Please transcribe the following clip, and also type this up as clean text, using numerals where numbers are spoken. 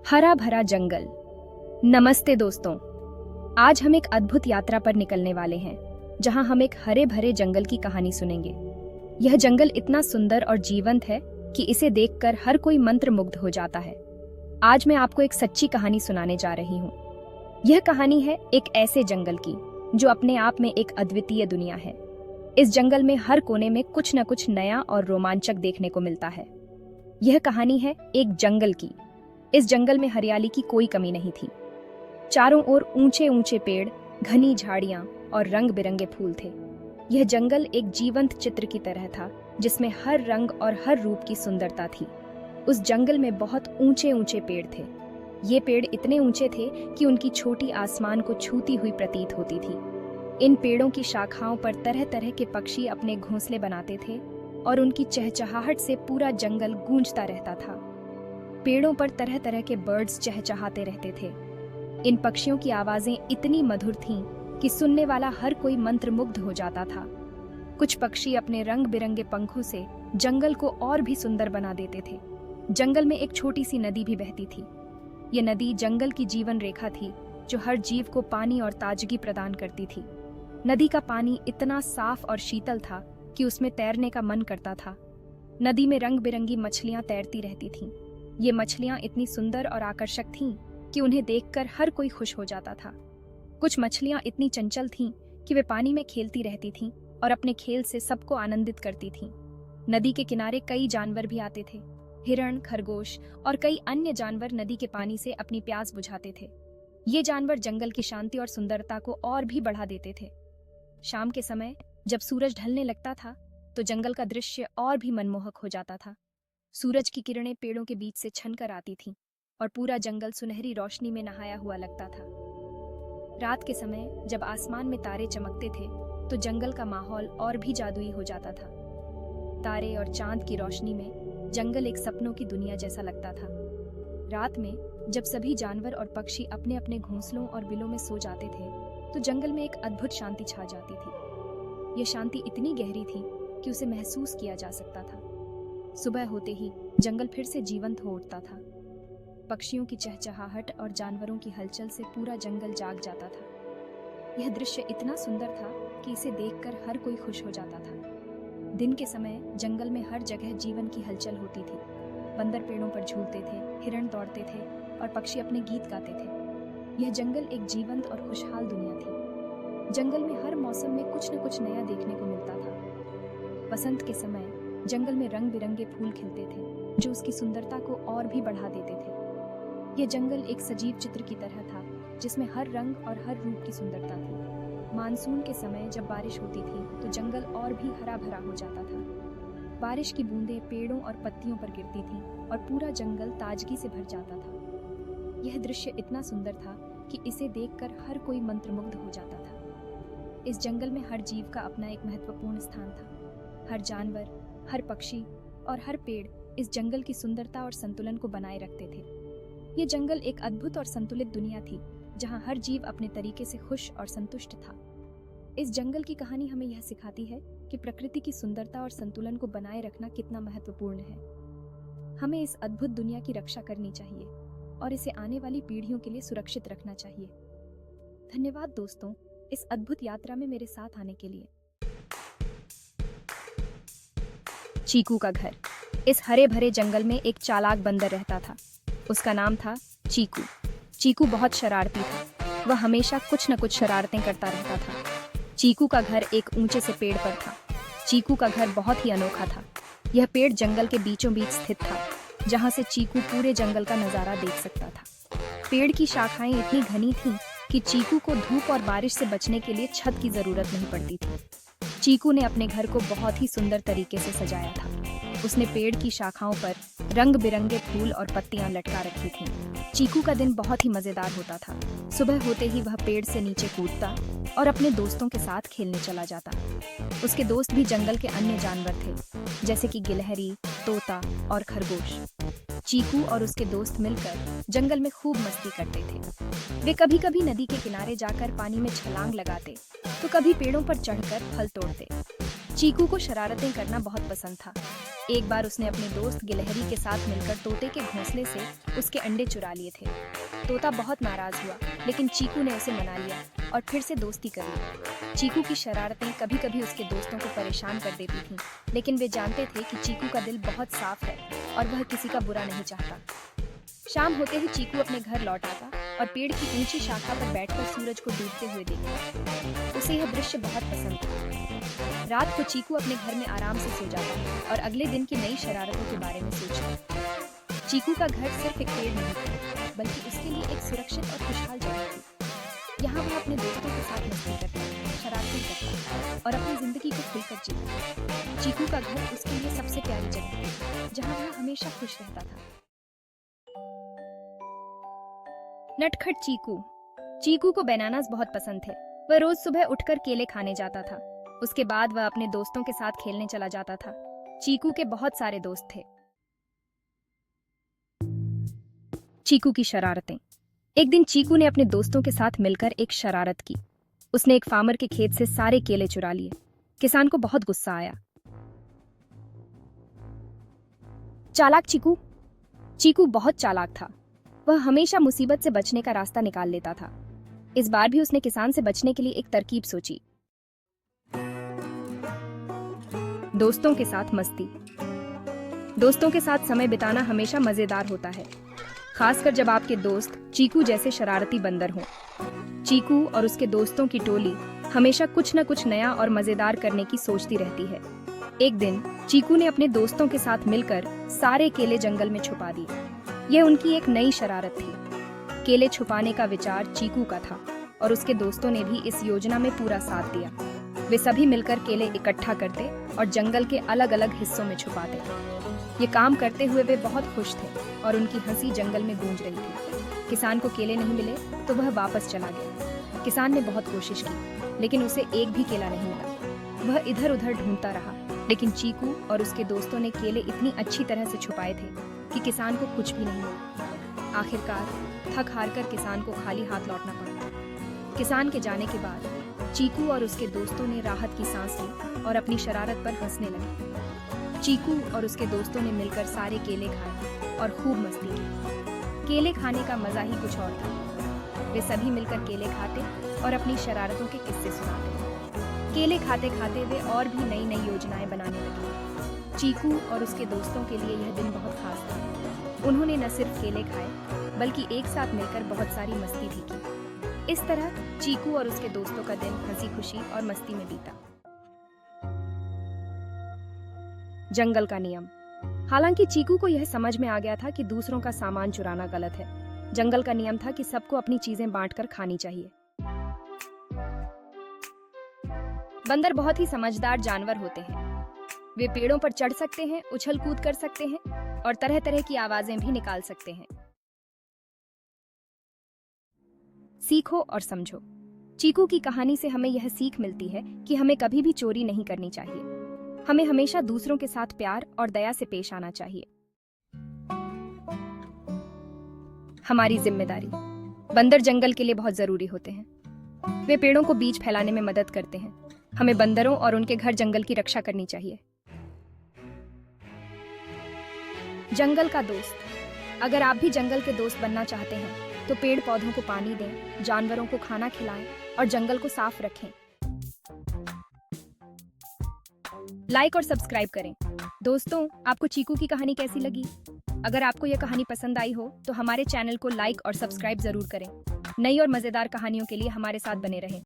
हरा भरा जंगल। नमस्ते दोस्तों, आज हम एक अद्भुत यात्रा पर निकलने वाले हैं जहां हम एक हरे भरे जंगल की कहानी सुनेंगे। यह जंगल इतना सुंदर और जीवंत है कि इसे देखकर हर कोई मंत्रमुग्ध हो जाता है। आज मैं आपको एक सच्ची कहानी सुनाने जा रही हूँ। यह कहानी है एक ऐसे जंगल की जो अपने आप में एक अद्वितीय दुनिया है। इस जंगल में हर कोने में कुछ न कुछ नया और रोमांचक देखने को मिलता है। यह कहानी है एक जंगल की। इस जंगल में हरियाली की कोई कमी नहीं थी। चारों ओर ऊंचे ऊंचे पेड़, घनी झाड़ियां और रंग बिरंगे फूल थे। यह जंगल एक जीवंत चित्र की तरह था जिसमें हर रंग और हर रूप की सुंदरता थी। उस जंगल में बहुत ऊंचे ऊंचे पेड़ थे। ये पेड़ इतने ऊंचे थे कि उनकी छोटी आसमान को छूती हुई प्रतीत होती थी। इन पेड़ों की शाखाओं पर तरह तरह के पक्षी अपने घोंसले बनाते थे और उनकी चहचहाहट से पूरा जंगल गूंजता रहता था। पेड़ों पर तरह तरह के बर्ड्स चहचहाते रहते थे। इन पक्षियों की आवाजें इतनी मधुर थीं कि सुनने वाला हर कोई मंत्रमुग्ध हो जाता था। कुछ पक्षी अपने रंग बिरंगे पंखों से जंगल को और भी सुंदर बना देते थे। जंगल में एक छोटी सी नदी भी बहती थी। ये नदी जंगल की जीवन रेखा थी जो हर जीव को पानी और ताजगी प्रदान करती थी। नदी का पानी इतना साफ और शीतल था कि उसमें तैरने का मन करता था। नदी में रंग बिरंगी मछलियां तैरती रहती थीं। ये मछलियां इतनी सुंदर और आकर्षक थीं कि उन्हें देखकर हर कोई खुश हो जाता था। कुछ मछलियां इतनी चंचल थीं कि वे पानी में खेलती रहती थीं और अपने खेल से सबको आनंदित करती थीं। नदी के किनारे कई जानवर भी आते थे। हिरण, खरगोश और कई अन्य जानवर नदी के पानी से अपनी प्यास बुझाते थे। ये जानवर जंगल की शांति और सुंदरता को और भी बढ़ा देते थे। शाम के समय जब सूरज ढलने लगता था तो जंगल का दृश्य और भी मनमोहक हो जाता था। सूरज की किरणें पेड़ों के बीच से छनकर आती थीं और पूरा जंगल सुनहरी रोशनी में नहाया हुआ लगता था। रात के समय जब आसमान में तारे चमकते थे तो जंगल का माहौल और भी जादुई हो जाता था। तारे और चांद की रोशनी में जंगल एक सपनों की दुनिया जैसा लगता था। रात में जब सभी जानवर और पक्षी अपने अपने घोंसलों और बिलों में सो जाते थे तो जंगल में एक अद्भुत शांति छा जाती थी। यह शांति इतनी गहरी थी कि उसे महसूस किया जा सकता था। सुबह होते ही जंगल फिर से जीवंत हो उठता था। पक्षियों की चहचहाहट और जानवरों की हलचल से पूरा जंगल जाग जाता था। यह दृश्य इतना सुंदर था कि इसे देखकर हर कोई खुश हो जाता था। दिन के समय जंगल में हर जगह जीवन की हलचल होती थी। बंदर पेड़ों पर झूलते थे, हिरण दौड़ते थे और पक्षी अपने गीत गाते थे। यह जंगल एक जीवंत और खुशहाल दुनिया थी। जंगल में हर मौसम में कुछ न कुछ नया देखने को मिलता था। बसंत के समय जंगल में रंग बिरंगे फूल खिलते थे जो उसकी सुंदरता को और भी बढ़ा देते थे। यह जंगल एक सजीव चित्र की तरह था जिसमें हर रंग और हर रूप की सुंदरता थी। मानसून के समय जब बारिश होती थी तो जंगल और भी हरा भरा हो जाता था। बारिश की बूंदें पेड़ों और पत्तियों पर गिरती थीं और पूरा जंगल ताजगी से भर जाता था। यह दृश्य इतना सुंदर था कि इसे देखकर हर कोई मंत्रमुग्ध हो जाता था। इस जंगल में हर जीव का अपना एक महत्वपूर्ण स्थान था। हर जानवर, हर पक्षी और हर पेड़ इस जंगल की सुंदरता और संतुलन को बनाए रखते थे। ये जंगल एक अद्भुत और संतुलित दुनिया थी जहां हर जीव अपने तरीके से खुश और संतुष्ट था। इस जंगल की कहानी हमें यह सिखाती है कि प्रकृति की सुंदरता और संतुलन को बनाए रखना कितना महत्वपूर्ण है। हमें इस अद्भुत दुनिया की रक्षा करनी चाहिए और इसे आने वाली पीढ़ियों के लिए सुरक्षित रखना चाहिए। धन्यवाद दोस्तों, इस अद्भुत यात्रा में मेरे साथ आने के लिए। चीकू का घर। इस हरे भरे जंगल में एक चालाक बंदर रहता था। उसका नाम था चीकू। चीकू बहुत शरारती था। वह हमेशा कुछ न कुछ शरारतें करता रहता था। चीकू का घर एक ऊंचे से पेड़ पर था। चीकू का घर बहुत ही अनोखा था। यह पेड़ जंगल के बीचों बीच स्थित था जहां से चीकू पूरे जंगल का नजारा देख सकता था। पेड़ की शाखाएं इतनी घनी थीं कि चीकू को धूप और बारिश से बचने के लिए छत की जरूरत नहीं पड़ती थी। चीकू ने अपने घर को बहुत ही सुंदर तरीके से सजाया था। उसने पेड़ की शाखाओं पर रंग बिरंगे फूल और पत्तियां लटका रखी थीं। चीकू का दिन बहुत ही मजेदार होता था। सुबह होते ही वह पेड़ से नीचे कूदता और अपने दोस्तों के साथ खेलने चला जाता। उसके दोस्त भी जंगल के अन्य जानवर थे जैसे कि गिलहरी, तोता और खरगोश। चीकू और उसके दोस्त मिलकर जंगल में खूब मस्ती करते थे। वे कभी कभी नदी के किनारे जाकर पानी में छलांग लगाते तो कभी पेड़ों पर चढ़कर फल तोड़ते। चीकू को शरारतें करना बहुत पसंद था। एक बार उसने अपने दोस्त गिलहरी के साथ मिलकर तोते के घोंसले से उसके अंडे चुरा लिए थे। तोता बहुत नाराज हुआ, लेकिन चीकू ने उसे मना लिया और फिर से दोस्ती कर ली। चीकू की शरारतें कभी कभी उसके दोस्तों को परेशान कर देती थीं, लेकिन वे जानते थे कि चीकू का दिल बहुत साफ है और वह किसी का बुरा नहीं चाहता। शाम होते ही चीकू अपने घर लौट आता और पेड़ की ऊंची शाखा पर बैठकर सूरज को डूबते हुए देखता। उसे यह दृश्य बहुत पसंद था। रात को चीकू अपने घर में आराम से सो जाता और अगले दिन की नई शरारतों के बारे में सोचता। चीकू का घर सिर्फ एक पेड़ नहीं था, बल्कि उसके लिए एक सुरक्षित और खुशहाल जगह थी। यहाँ वह अपने दोस्तों के साथ मस्ती करता, शरारतें करता और अपनी जिंदगी को खुलकर जीता। चीकू का घर उसके लिए सबसे प्यारी जगह थी, जहाँ वह हमेशा खुश रहता था। नटखट चीकू। चीकू को बनानास बहुत पसंद थे। वह रोज सुबह उठकर केले खाने जाता था। उसके बाद वह अपने दोस्तों के साथ खेलने चला जाता था। चीकू के बहुत सारे दोस्त थे। चीकू की शरारतें। एक दिन चीकू ने अपने दोस्तों के साथ मिलकर एक शरारत की। उसने एक फार्मर के खेत से सारे केले चुरा लिए। किसान को बहुत गुस्सा आया। चालाक चीकू। चीकू बहुत चालाक था। वह हमेशा मुसीबत से बचने का रास्ता निकाल लेता था। इस बार भी उसने किसान से बचने के लिए एक तरकीब सोची। दोस्तों के साथ मस्ती। दोस्तों के साथ समय बिताना हमेशा मजेदार होता है, खासकर जब आपके दोस्त चीकू जैसे शरारती बंदर हों। चीकू और उसके दोस्तों की टोली हमेशा कुछ न कुछ नया और मजेदार करने की सोचती रहती है। एक दिन चीकू ने अपने दोस्तों के साथ मिलकर सारे केले जंगल में छुपा दिए। यह उनकी एक नई शरारत थी। केले छुपाने का विचार चीकू का था और उसके दोस्तों ने भी इस योजना में पूरा साथ दिया। वे सभी मिलकर केले इकट्ठा करते और जंगल के अलग अलग हिस्सों में छुपाते। ये काम करते हुए वे बहुत खुश थे और उनकी हंसी जंगल में गूंज रही थी। किसान को केले नहीं मिले तो वह वापस चला गया। किसान ने बहुत कोशिश की, लेकिन उसे एक भी केला नहीं मिला। वह इधर उधर ढूंढता रहा, लेकिन चीकू और उसके दोस्तों ने केले इतनी अच्छी तरह से छुपाए थे कि किसान को कुछ भी नहीं मिला। आखिरकार थक हार कर किसान को खाली हाथ लौटना पड़ा। किसान के जाने के बाद चीकू और उसके दोस्तों ने राहत की सांस ली और अपनी शरारत पर हंसने लगे। चीकू और उसके दोस्तों ने मिलकर सारे केले खाए और खूब मस्ती की। केले खाने का मजा ही कुछ और था। वे सभी मिलकर केले खाते और अपनी शरारतों के किस्से सुनाते। केले खाते खाते वे और भी नई नई योजनाएं बनाने लगे। चीकू और उसके दोस्तों के लिए यह दिन बहुत खास था। उन्होंने न सिर्फ केले खाए, बल्कि एक साथ मिलकर बहुत सारी मस्ती भी की। इस तरह चीकू और उसके दोस्तों का दिन हंसी खुशी और मस्ती में बीता। जंगल का नियम। हालांकि चीकू को यह समझ में आ गया था कि दूसरों का सामान चुराना गलत है। जंगल का नियम था कि सबको अपनी चीजें बांटकर खानी चाहिए। बंदर बहुत ही समझदार जानवर होते हैं। वे पेड़ों पर चढ़ सकते हैं, उछल कूद कर सकते हैं और तरह तरह की आवाजें भी निकाल सकते हैं। सीखो और समझो। चीकू की कहानी से हमें यह सीख मिलती है कि हमें कभी भी चोरी नहीं करनी चाहिए। हमें हमेशा दूसरों के साथ प्यार और दया से पेश आना चाहिए। हमारी जिम्मेदारी। बंदर जंगल के लिए बहुत जरूरी होते हैं। वे पेड़ों को बीज फैलाने में मदद करते हैं। हमें बंदरों और उनके घर जंगल की रक्षा करनी चाहिए। जंगल का दोस्त। अगर आप भी जंगल के दोस्त बनना चाहते हैं तो पेड़ पौधों को पानी दें, जानवरों को खाना खिलाएं और जंगल को साफ रखें। लाइक और सब्सक्राइब करें। दोस्तों, आपको चीकू की कहानी कैसी लगी? अगर आपको यह कहानी पसंद आई हो तो हमारे चैनल को लाइक और सब्सक्राइब जरूर करें। नई और मजेदार कहानियों के लिए हमारे साथ बने रहें।